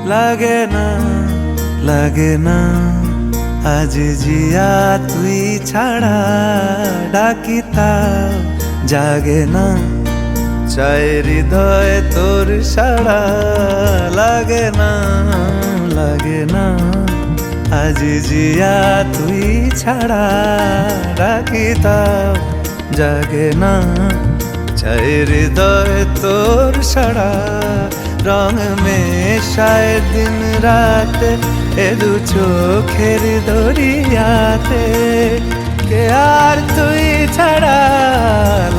লাগে না লাগে না আজ জিয়া তুই ছাড়া ডাকি তাও জাগে না চায় হৃদয় তোর সাড়া লাগে না লাগে না আজ জিয়া তুই ছাড়া ডাকি তাও জাগে না চায় হৃদয় তোর সাড়া রং মেশায় দিন রাত এ দু চোখের দরিয়াতে কে আর তুই ছাড়া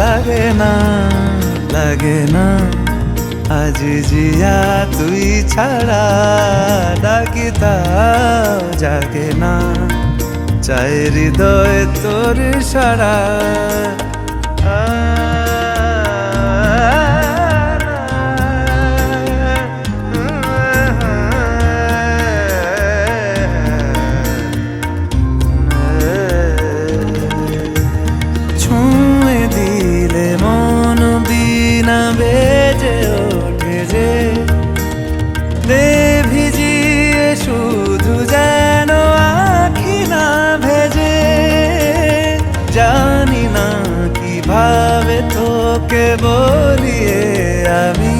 লাগে না লাগে না আজ জিয়া তুই ছাড়া ডাকি তাও জাগে না চায় হৃদয় তোর সাড়া বেজে ওঠে যে দে ভিজিয়ে শুধু যেন আখি না ভেজে জানি না কিভাবে তোকে বলিয়ে আমি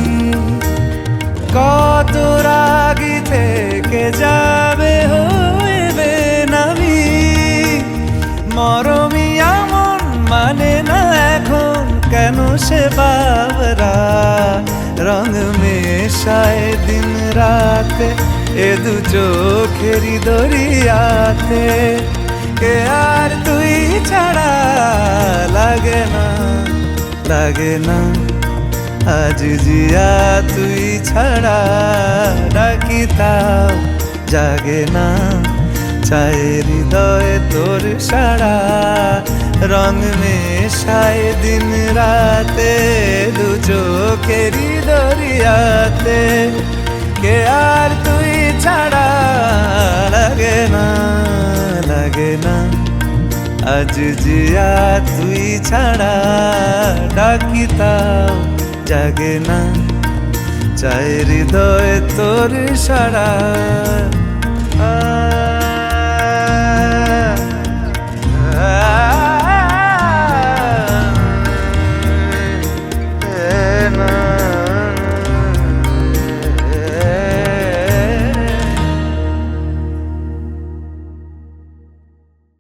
কত রাগি থেকে যাবে হইবে নামি মরমি এমন মানে না এখন কেন সে বাবরা রং মেশায় দিন রাতে এ দু চোখেরি দরিয়াতে কে আর তুই ছাড়া লাগে না লাগে না আজ জিয়া তুই ছাড়া ডাকি তাও জাগে না চায় হৃদয় তোর সাড়া রং মেশায় দিন রাতে দু চোখেরি দরিয়াতে কে আর তুই ছাড়া লাগে না লাগে না আজ জিয়া তুই ছাড়া ডাকি তাও জাগে না চায় হৃদয় তোর সাড়া